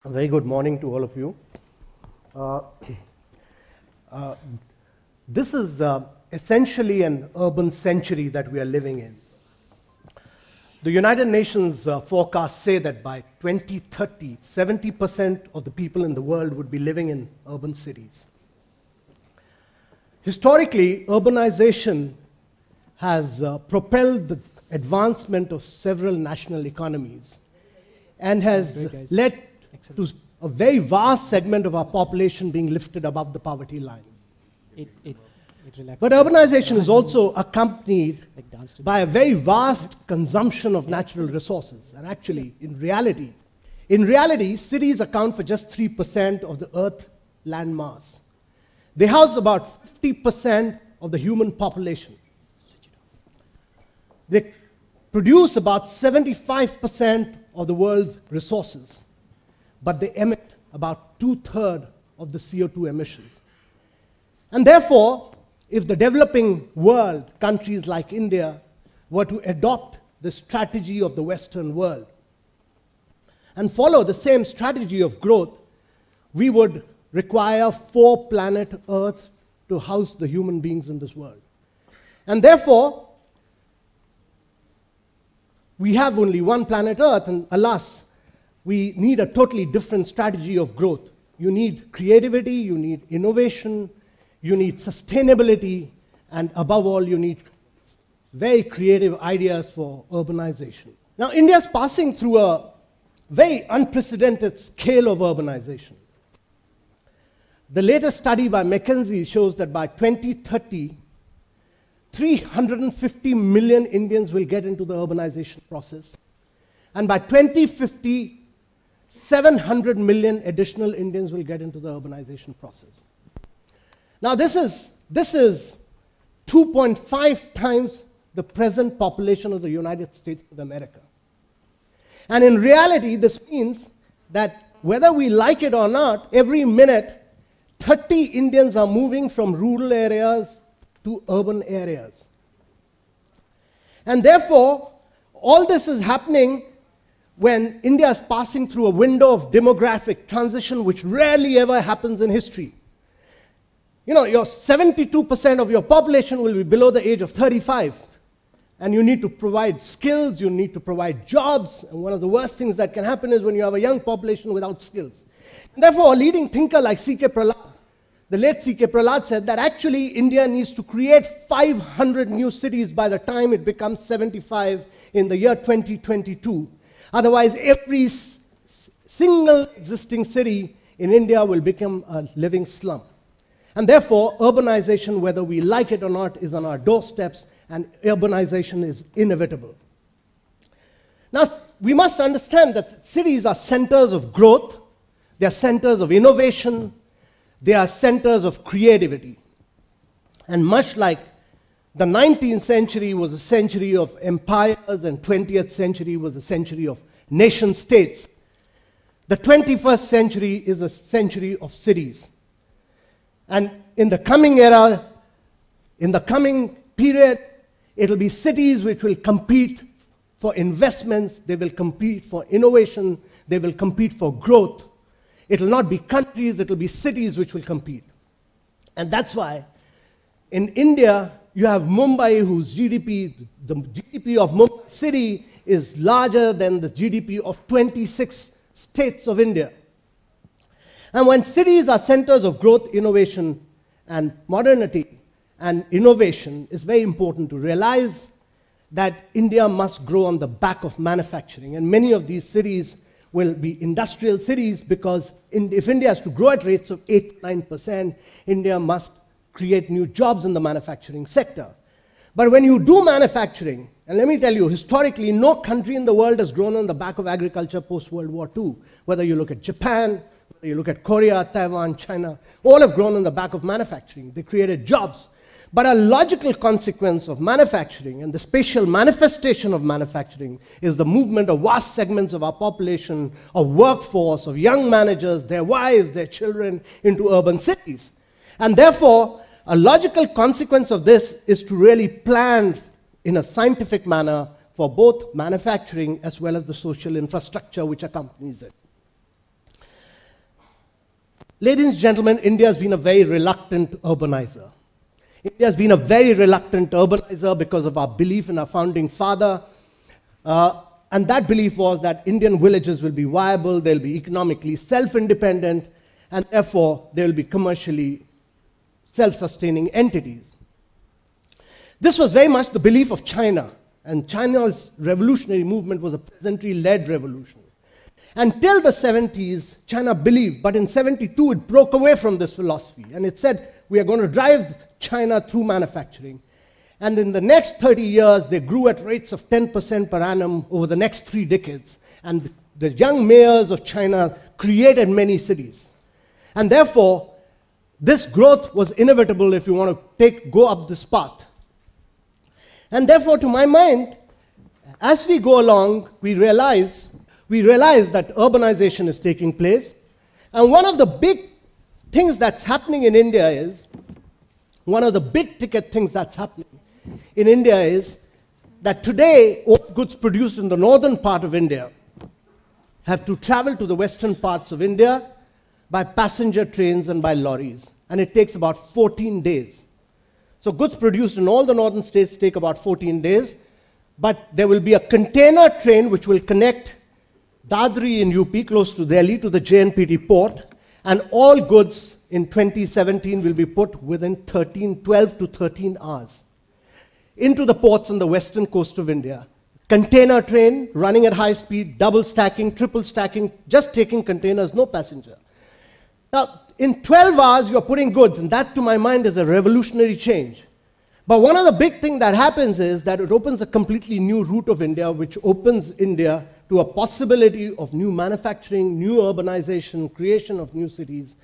A very good morning to all of you. This is essentially an urban century that we are living in. The United Nations forecasts say that by 2030, 70% of the people in the world would be living in urban cities. Historically, urbanization has propelled the advancement of several national economies and has led to a very vast segment of our population being lifted above the poverty line. But urbanization is also accompanied by a very vast consumption of natural resources. And actually, in reality, cities account for just 3% of the Earth's land mass. They house about 50% of the human population. They produce about 75% of the world's resources, but they emit about 2/3 of the CO2 emissions. And therefore, if the developing world, countries like India, were to adopt the strategy of the Western world and follow the same strategy of growth, we would require 4 planet Earths to house the human beings in this world. And therefore, we have only one planet Earth, and alas, we need a totally different strategy of growth. You need creativity, you need innovation, you need sustainability, and above all, you need very creative ideas for urbanization. Now, India is passing through a very unprecedented scale of urbanization. The latest study by McKinsey shows that by 2030, 350 million Indians will get into the urbanization process. And by 2050, 700 million additional Indians will get into the urbanization process. Now, this is 2.5 times the present population of the United States of America. And in reality, this means that whether we like it or not, every minute, 30 Indians are moving from rural areas to urban areas. And therefore, all this is happening when India is passing through a window of demographic transition which rarely ever happens in history. You know, your 72% of your population will be below the age of 35. And you need to provide skills, you need to provide jobs. And one of the worst things that can happen is when you have a young population without skills. And therefore, a leading thinker like C.K. Prahalad, the late C.K. Prahalad, said that actually India needs to create 500 new cities by the time it becomes 75 in the year 2022. Otherwise, every single existing city in India will become a living slum. And therefore, urbanization, whether we like it or not, is on our doorsteps, and urbanization is inevitable. Now, we must understand that cities are centers of growth, they are centers of innovation, they are centers of creativity. And much like the 19th century was a century of empires and 20th century was a century of nation states, the 21st century is a century of cities. And in the coming era, in the coming period, it will be cities which will compete for investments, they will compete for innovation, they will compete for growth. It will not be countries, it will be cities which will compete. And that's why in India, you have Mumbai, whose GDP, the GDP of Mumbai city is larger than the GDP of 26 states of India. And when cities are centers of growth, innovation, and modernity and innovation, it's very important to realize that India must grow on the back of manufacturing. And many of these cities will be industrial cities because if India has to grow at rates of 8-9%, India must create new jobs in the manufacturing sector. But when you do manufacturing, and let me tell you, historically, no country in the world has grown on the back of agriculture post-World War II. Whether you look at Japan, whether you look at Korea, Taiwan, China, all have grown on the back of manufacturing. They created jobs. But a logical consequence of manufacturing and the spatial manifestation of manufacturing is the movement of vast segments of our population, of workforce, of young managers, their wives, their children into urban cities. And therefore, a logical consequence of this is to really plan in a scientific manner for both manufacturing as well as the social infrastructure which accompanies it. Ladies and gentlemen, India has been a very reluctant urbanizer. India has been a very reluctant urbanizer because of our belief in our founding father. And that belief was that Indian villages will be viable, they'll be economically self-independent, and therefore they will be commercially self-sustaining entities. This was very much the belief of China, and China's revolutionary movement was a peasantry-led revolution. Until the 70s, China believed, but in 72 it broke away from this philosophy, and it said, we are going to drive China through manufacturing. And in the next 30 years, they grew at rates of 10% per annum over the next 3 decades. And the young mayors of China created many cities. And therefore, this growth was inevitable if you want to go up this path. And therefore, to my mind, as we go along, we realize that urbanization is taking place. And one of the big things that's happening in India is, one of the big ticket things that's happening in India is that today, all goods produced in the northern part of India have to travel to the western parts of India by passenger trains and by lorries. And it takes about 14 days. So goods produced in all the northern states take about 14 days. But there will be a container train which will connect Dadri in UP, close to Delhi, to the JNPT port. And all goods in 2017 will be put within 12 to 13 hours into the ports on the western coast of India. Container train running at high speed, double stacking, triple stacking, just taking containers, no passenger. Now, in 12 hours, you're putting goods, and that, to my mind, is a revolutionary change. But one of the big things that happens is that it opens a completely new route of India, which opens India to a possibility of new manufacturing, new urbanization, creation of new cities.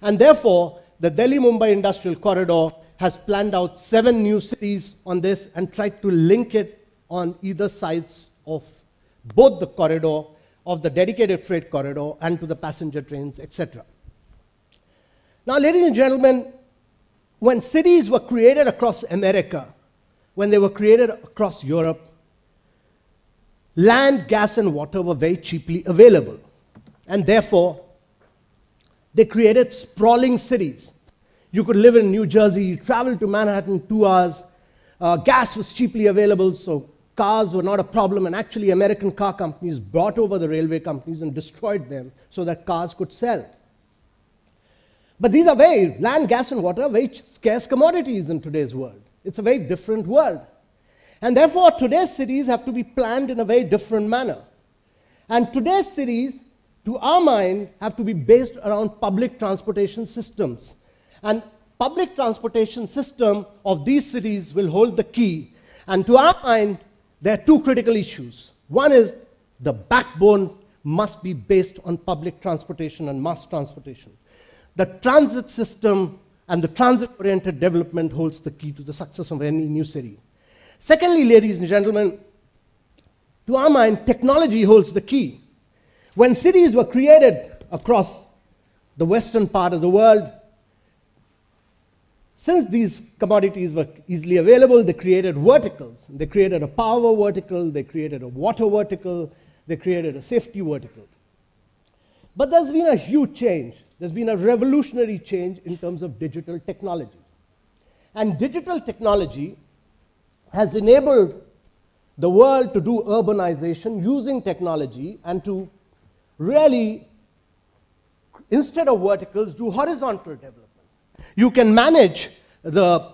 And therefore, the Delhi-Mumbai Industrial Corridor has planned out 7 new cities on this and tried to link it on either sides of both the corridor, of the dedicated freight corridor, and to the passenger trains, etc. Now, ladies and gentlemen, when cities were created across America, when they were created across Europe, land, gas, and water were very cheaply available. And therefore, they created sprawling cities. You could live in New Jersey, travel to Manhattan 2 hours. Gas was cheaply available, so cars were not a problem. And actually, American car companies brought over the railway companies and destroyed them so that cars could sell. But these are land, gas, and water are very scarce commodities in today's world. It's a very different world. And therefore, today's cities have to be planned in a very different manner. And today's cities, to our mind, have to be based around public transportation systems. And public transportation system of these cities will hold the key. And to our mind, there are 2 critical issues. One is the backbone must be based on public transportation and mass transportation. The transit system and the transit-oriented development holds the key to the success of any new city. Secondly, ladies and gentlemen, to our mind, technology holds the key. When cities were created across the western part of the world, since these commodities were easily available, they created verticals. They created a power vertical, they created a water vertical, they created a safety vertical. But there's been a huge change. There's been a revolutionary change in terms of digital technology. And digital technology has enabled the world to do urbanization using technology and to really, instead of verticals, do horizontal development. You can manage the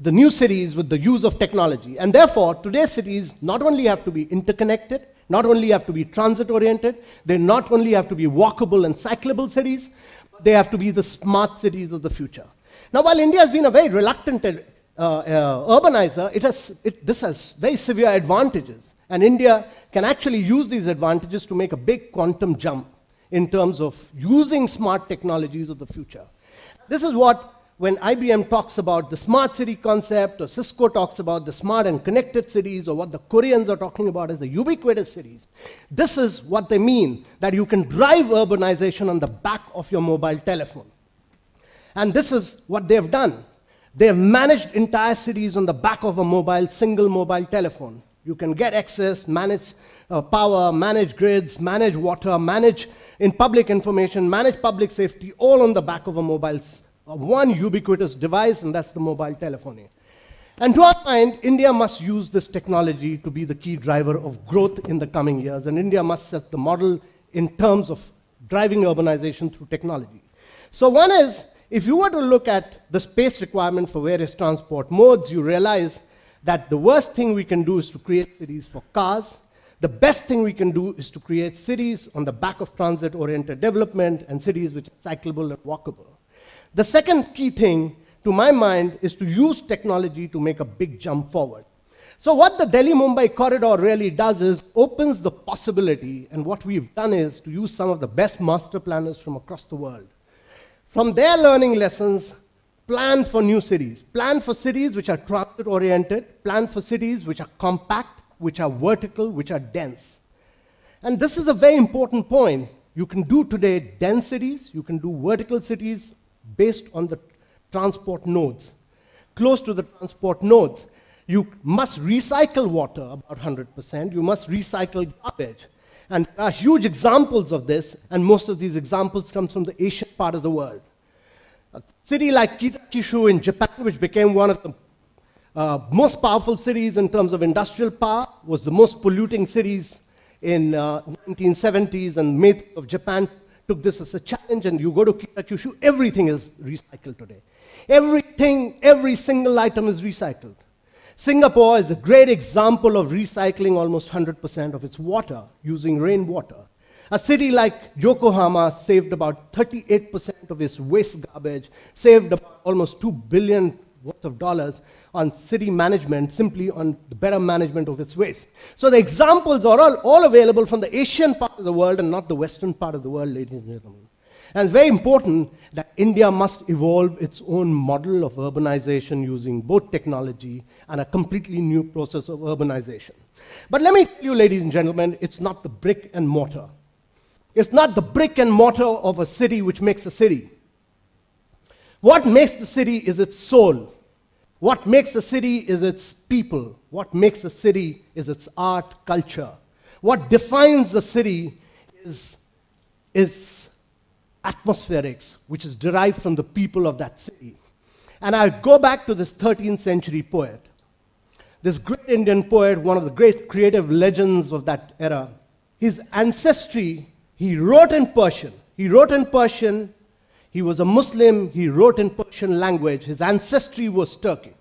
new cities with the use of technology. And therefore, today's cities not only have to be interconnected, not only have to be transit-oriented, they not only have to be walkable and cyclable cities, they have to be the smart cities of the future. Now, while India has been a very reluctant urbanizer, this has very severe advantages. And India can actually use these advantages to make a big quantum jump in terms of using smart technologies of the future. This is what, when IBM talks about the smart city concept, or Cisco talks about the smart and connected cities, or what the Koreans are talking about as the ubiquitous cities, this is what they mean, that you can drive urbanization on the back of your mobile telephone. And this is what they've done. They have managed entire cities on the back of a single mobile telephone. You can get access, manage power, manage grids, manage water, manage in public information, manage public safety, all on the back of a mobile, one ubiquitous device, and that's the mobile telephony. And to our mind, India must use this technology to be the key driver of growth in the coming years, and India must set the model in terms of driving urbanization through technology. So one is, if you were to look at the space requirement for various transport modes, you realize that the worst thing we can do is to create cities for cars. The best thing we can do is to create cities on the back of transit-oriented development and cities which are cyclable and walkable. The second key thing, to my mind, is to use technology to make a big jump forward. So what the Delhi-Mumbai corridor really does is opens the possibility, and what we've done is to use some of the best master planners from across the world. From their learning lessons, plan for new cities. Plan for cities which are transit-oriented, plan for cities which are compact, which are vertical, which are dense. And this is a very important point. You can do today dense cities, you can do vertical cities based on the transport nodes. Close to the transport nodes, you must recycle water about 100%, you must recycle garbage. And there are huge examples of this, and most of these examples come from the Asian part of the world. A city like Kitakyushu in Japan, which became one of the most powerful cities in terms of industrial power, was the most polluting cities in 1970s, and Made of Japan took this as a challenge, and you go to Kitakyushu, everything is recycled today. Everything, every single item is recycled. Singapore is a great example of recycling almost 100% of its water using rainwater. A city like Yokohama saved about 38% of its waste garbage, saved about almost $2 billion worth of dollars on city management, simply on the better management of its waste. So the examples are all available from the Asian part of the world and not the Western part of the world, ladies and gentlemen. And it's very important that India must evolve its own model of urbanization using both technology and a completely new process of urbanization. But let me tell you, ladies and gentlemen, it's not the brick and mortar. It's not the brick and mortar of a city which makes a city. What makes the city is its soul. What makes a city is its people. What makes a city is its art, culture. What defines a city is atmospherics, which is derived from the people of that city. And I go back to this 13th century poet, this great Indian poet, one of the great creative legends of that era. His ancestry, he wrote in Persian. He wrote in Persian. He was a Muslim. He wrote in Persian language. His ancestry was Turkic.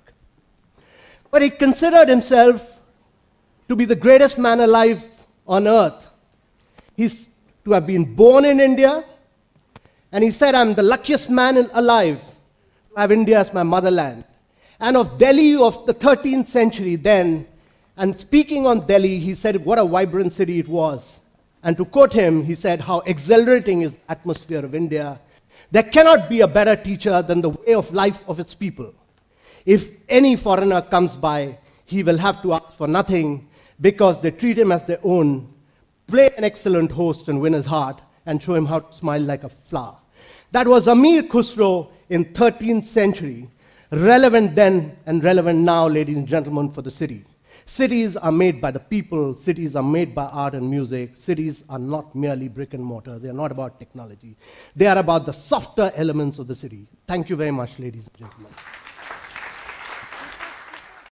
But he considered himself to be the greatest man alive on earth. He's to have been born in India. And he said, I'm the luckiest man alive to have India as my motherland. And of Delhi of the 13th century then, and speaking on Delhi, he said what a vibrant city it was. And to quote him, he said, how exhilarating is the atmosphere of India. There cannot be a better teacher than the way of life of its people. If any foreigner comes by, he will have to ask for nothing because they treat him as their own, play an excellent host and win his heart, and show him how to smile like a flower. That was Amir Khusro in 13th century, relevant then and relevant now, ladies and gentlemen, for the city. Cities are made by the people, cities are made by art and music, cities are not merely brick and mortar, they are not about technology. They are about the softer elements of the city. Thank you very much, ladies and gentlemen.